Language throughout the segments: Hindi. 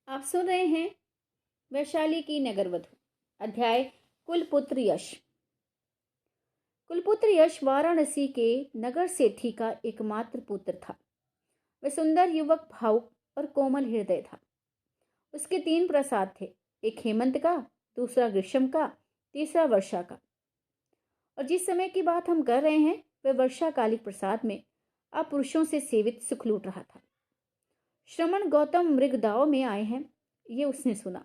आप सुन रहे हैं वैशाली की नगरवधु। अध्याय कुलपुत्र यश। कुलपुत्र यश वाराणसी के नगर सेठी का एकमात्र पुत्र था। वह सुंदर युवक, भावुक और कोमल हृदय था। उसके 3 प्रसाद थे, एक हेमंत का, दूसरा ग्रीष्म का, तीसरा वर्षा का। और जिस समय की बात हम कर रहे हैं वह वर्षाकालिक प्रसाद में अपुरुषों से सेवित सुख लूट रहा था। श्रमण गौतम मृगदाव में आए हैं, ये उसने सुना।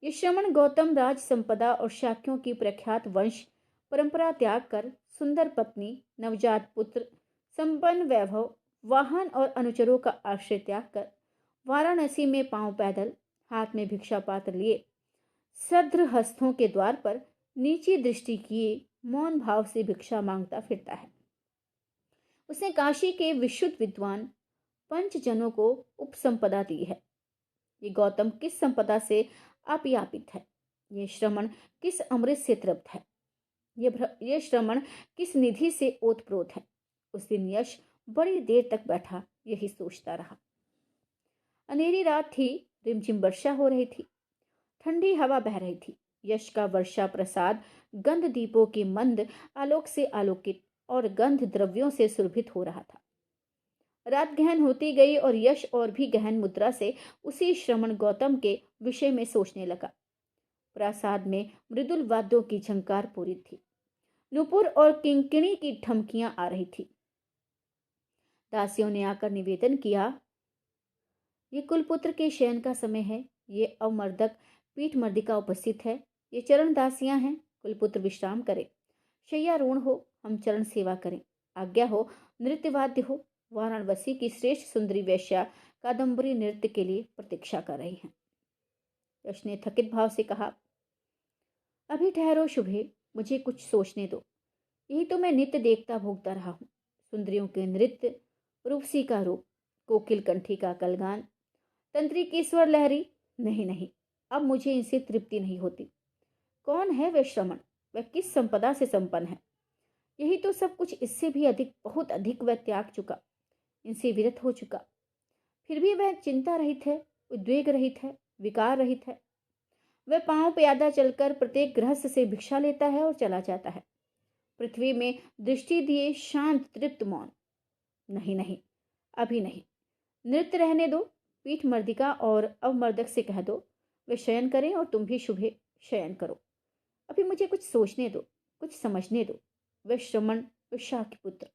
ये श्रमण गौतम राज संपदा और शाक्यों की प्रख्यात वंश परंपरा त्याग कर सुंदर पत्नी, नवजात पुत्र, संपन्न वैभव, वाहन और अनुचरों का आश्रय त्याग कर वाराणसी में पांव पैदल, हाथ में भिक्षा पात्र लिए, सद्र हस्तों के द्वार पर नीची दृष्टि किए मौन भाव से भिक्षा मांगता फिरता है। उसने काशी के विशुद्ध विद्वान पंचजनों को उपसंपदा दी है। ये गौतम किस संपदा से अपियापित है, ये श्रमण किस अमृत से तृप्त है, ये श्रमण किस निधि से ओतप्रोत है। उस दिन यश बड़ी देर तक बैठा यही सोचता रहा। अंधेरी रात थी, रिमझिम वर्षा हो रही थी, ठंडी हवा बह रही थी। यश का वर्षा प्रसाद गंध दीपों के मंद आलोक से आलोकित और गंध द्रव्यों से सुरभित हो रहा था। रात गहन होती गई और यश और भी गहन मुद्रा से उसी श्रमण गौतम के विषय में सोचने लगा। प्रासाद में मृदुल वाद्यों की झंकार पूरी थी। नुपुर और किंकिणी की ठमकियां आ रही थी। दासियों ने आकर निवेदन किया, ये कुलपुत्र के शयन का समय है, ये अवमर्दक पीठ मर्दिका उपस्थित है, ये चरण दासियां हैं, कुलपुत्र विश्राम करे, शय्यारूढ़ हो, हम चरण सेवा करें, आज्ञा हो, नृत्य वाद्य हो। वाराणसी की श्रेष्ठ सुंदरी वैश्या कादम्बरी नृत्य के लिए प्रतीक्षा कर रही हैं। यश ने थकित भाव से कहा, अभी ठहरो शुभे, मुझे कुछ सोचने दो। यही तो मैं नित्य देखता भोगता रहा हूं, सुंदरियों के नृत्य, रूपसी का रूप, कोकिल कंठी का कलगान, तंत्री की स्वर लहरी। नहीं नहीं, अब मुझे इनसे तृप्ति नहीं होती। कौन है वह श्रमण, वह किस संपदा से संपन्न है? यही तो सब कुछ, इससे भी अधिक, बहुत अधिक वह त्याग चुका, इनसे विरत हो चुका। फिर भी वह चिंता रहित है, उद्वेग रहित है, विकार रहित है। वह पांव प्यादा चलकर प्रत्येक गृहस्थ से भिक्षा लेता है और चला जाता है, पृथ्वी में दृष्टि दिए शांत तृप्त मौन। नहीं नहीं, अभी नहीं, नृत्य रहने दो। पीठ मर्दिका और अवमर्दक से कह दो वे शयन करें और तुम भी शुभे शयन करो। अभी मुझे कुछ सोचने दो, कुछ समझने दो। वह श्रमण, वह शाक्य पुत्र।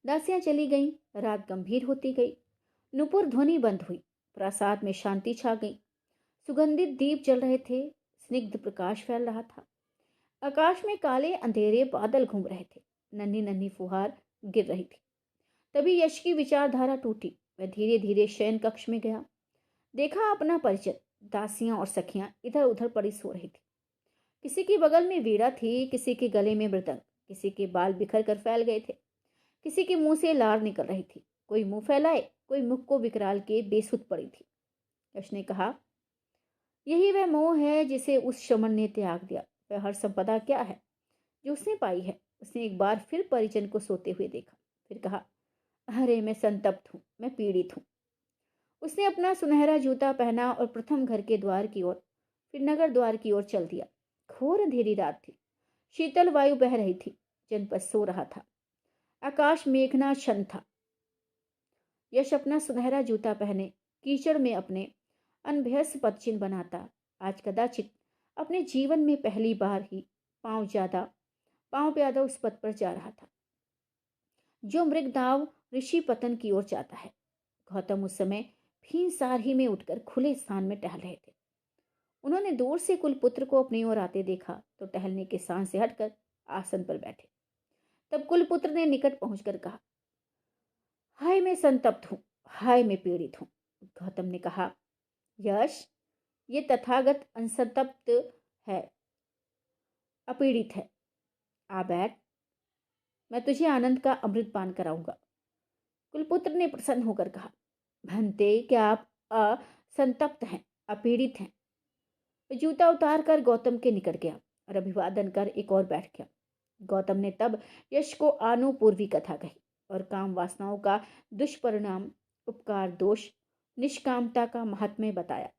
दासियां चली गईं, रात गंभीर होती गई, नुपुर ध्वनि बंद हुई, प्रासाद में शांति छा गई। सुगंधित दीप जल रहे थे, स्निग्ध प्रकाश फैल रहा था। आकाश में काले अंधेरे बादल घूम रहे थे, नन्ही नन्ही फुहार गिर रही थी। तभी यश की विचारधारा टूटी। वह धीरे धीरे शयन कक्ष में गया, देखा अपना परिचित, दासियां और सखियां इधर उधर पड़ी सो रही थी। किसी के बगल में वीणा थी, किसी के गले में मृदंग, किसी के बाल बिखर कर फैल गए थे, किसी के मुंह से लार निकल रही थी। कोई मुंह फैलाए, कोई मुख को विकराल के बेसुध पड़ी थी। यश ने कहा, यही वह मोह है जिसे उस श्रमण ने त्याग दिया। वह हर संपदा क्या है जो उसने पाई है? उसने एक बार फिर परिजन को सोते हुए देखा, फिर कहा, अरे मैं संतप्त हूं, मैं पीड़ित हूं। उसने अपना सुनहरा जूता पहना और प्रथम घर के द्वार की ओर, फिर नगर द्वार की ओर चल दिया। घोर अंधेरी रात थी, शीतल वायु बह रही थी, जनपद सो रहा था, आकाश मेघनाच्छन्न था। यश अपना सुनहरा जूता पहने कीचड़ में अपने अनभ्यस्त पदचिन्ह बनाता आज कदाचित अपने जीवन में पहली बार ही पांव प्यादा उस पथ पर जा रहा था जो मृगदाव ऋषि पतन की ओर जाता है। गौतम उस समय भींसार ही में उठकर खुले स्थान में टहल रहे थे। उन्होंने दूर से कुलपुत्र को अपनी ओर आते देखा तो टहलने के स्थान से हटकर आसन पर बैठे। तब कुलपुत्र ने निकट पहुंचकर कहा, हाय मैं संतप्त हूं, हाय मैं पीड़ित हूं। गौतम ने कहा, यश, ये तथागत असंतप्त है, अपीड़ित है। आ बैठ, मैं तुझे आनंद का अमृत पान कराऊंगा। कुलपुत्र ने प्रसन्न होकर कहा, भंते, क्या आप असंतप्त हैं, अपीड़ित हैं? जूता उतार कर गौतम के निकट गया और अभिवादन कर एक और बैठ गया। गौतम ने तब यश को आनुपूर्वी कथा कही और काम वासनाओं का दुष्परिणाम, उपकार दोष निष्कामता का महात्म्य बताया।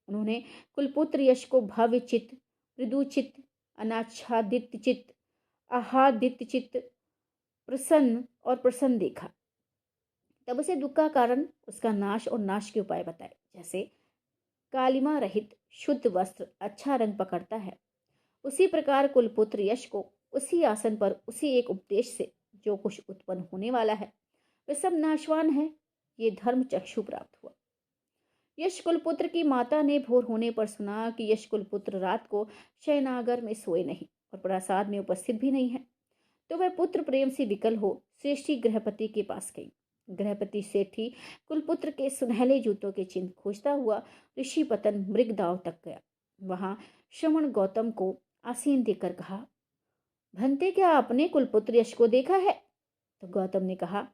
उन्होंने कुलपुत्र यश को भव्य चित्त, मृदु चित्त, अनाच्छादित चित्त, आह्लादित चित्त, प्रसन्न और प्रसन्न देखा। तब उसे दुख का कारण, उसका नाश और नाश के उपाय बताए। जैसे कालिमा रहित शुद्ध वस्त्र अच्छा रंग पकड़ता है, उसी प्रकार कुलपुत्र यश को उसी आसन पर उसी एक उपदेश से जो कुछ उत्पन्न होने वाला है वे सब नाशवान है, ये धर्म चक्षु प्राप्त हुआ। यश कुलपुत्र की माता ने भोर होने पर सुना कि यश कुलपुत्र रात को शयनागार में सोए नहीं और प्रासाद में उपस्थित भी नहीं है, तो वह पुत्र प्रेम से विकल हो श्रेष्ठी गृहपति के पास गई। गृहपति सेठी कुलपुत्र के सुनहले जूतों के चिन्ह खोजता हुआ ऋषि पतन मृगदाव तक गया। वहां श्रवण गौतम को आसीन देकर कहा, भंते क्या आपने कुलपुत्र यश को देखा है? तो गौतम ने कहा,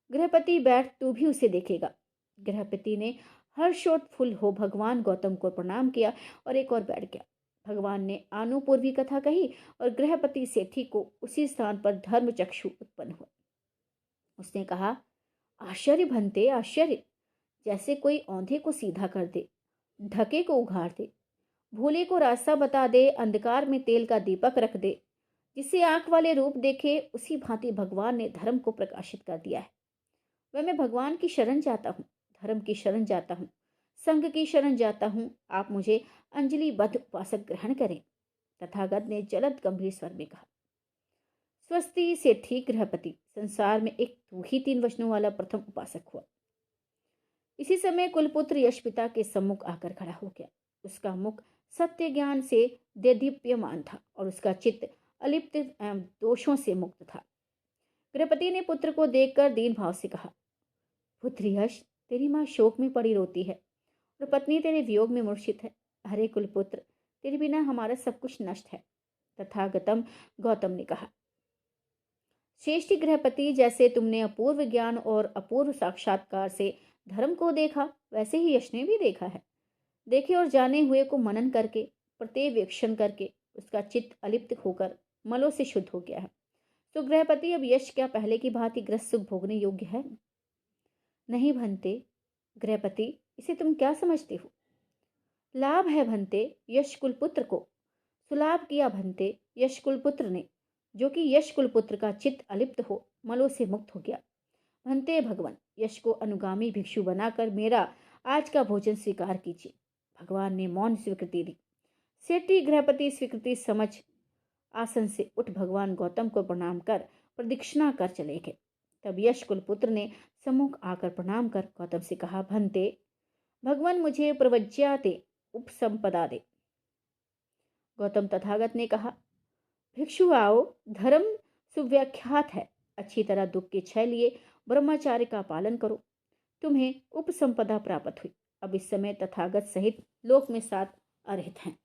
गृहपति बैठ, तू भी उसे देखेगा। गृहपति ने हर्षोत्फुल्ल हो भगवान गौतम को प्रणाम किया और एक और बैठ गया। भगवान ने आनुपूर्वी कथा कही और गृहपति सेठी को उसी स्थान पर धर्म चक्षु उत्पन्न हुआ। उसने कहा, आश्चर्य भंते आश्चर्य, जैसे कोई औंधे को सीधा कर दे, ढके को उघाड़ दे, भूले को रास्ता बता दे, अंधकार में तेल का दीपक रख दे, जिसे आंख वाले रूप देखे उसी भांति भगवान ने धर्म को प्रकाशित कर दिया है। वह मैं भगवान की शरण जाता हूँ, धर्म की शरण जाता हूँ, संघ की शरण जाता हूँ, आप मुझे अंजलिबद्ध उपासक ग्रहण करें। तथागत ने जलद गंभीर स्वर में कहा, स्वस्ति सेठी गृहपति, संसार में एक तू ही 3 वचनों वाला प्रथम उपासक हुआ। इसी समय कुलपुत्र यश पिता के सम्मुख आकर खड़ा हो गया। उसका मुख सत्य ज्ञान से देदीप्यमान था और उसका चित्त अलिप्त एवं दोषों से मुक्त था। गृहपति ने पुत्र को देखकर दीन भाव से कहा, पुत्र यश, तेरी माँ शोक में पड़ी रोती है और पत्नी तेरे वियोग में मूर्छित है। अरे कुलपुत्र, तेरे बिना हमारा सब कुछ नष्ट है। तथागतम गौतम ने कहा, श्रेष्ठ गृहपति, जैसे तुमने अपूर्व ज्ञान और अपूर्व साक्षात्कार से धर्म को देखा, वैसे ही यश ने भी देखा है। देखे और जाने हुए को मनन करके, प्रत्यवेक्षण करके उसका चित्त अलिप्त होकर मलों से शुद्ध हो गया है। तो गृहपति, अब यश क्या पहले की भांति ग्रस्त सुख भोगने योग्य है? नहीं भंते। गृहपति, इसे तुम क्या समझते हो? लाभ है भंते, यश कुलपुत्र को सुलाभ किया भंते यश कुलपुत्र ने, जो कि यश कुलपुत्र का चित्त अलिप्त हो मलों से मुक्त हो गया। भंते भगवान, यश को अनुगामी भिक्षु बनाकर मेरा आज का भोजन स्वीकार कीजिए। भगवान ने मौन स्वीकृति दी। सेठी गृहपति स्वीकृति समझ आसन से उठ भगवान गौतम को प्रणाम कर प्रदक्षिणा कर चले गए। तब यश कुलपुत्र ने सम्मुख आकर प्रणाम कर गौतम से कहा, भंते भगवान, मुझे प्रवज्या दे, उपसंपदा दे। गौतम तथागत ने कहा, भिक्षु आओ, धर्म सुव्याख्यात है, अच्छी तरह दुख के क्षय लिए ब्रह्मचार्य का पालन करो, तुम्हें उपसंपदा प्राप्त हुई। अब इस समय तथागत सहित लोक में 7 अरहित हैं।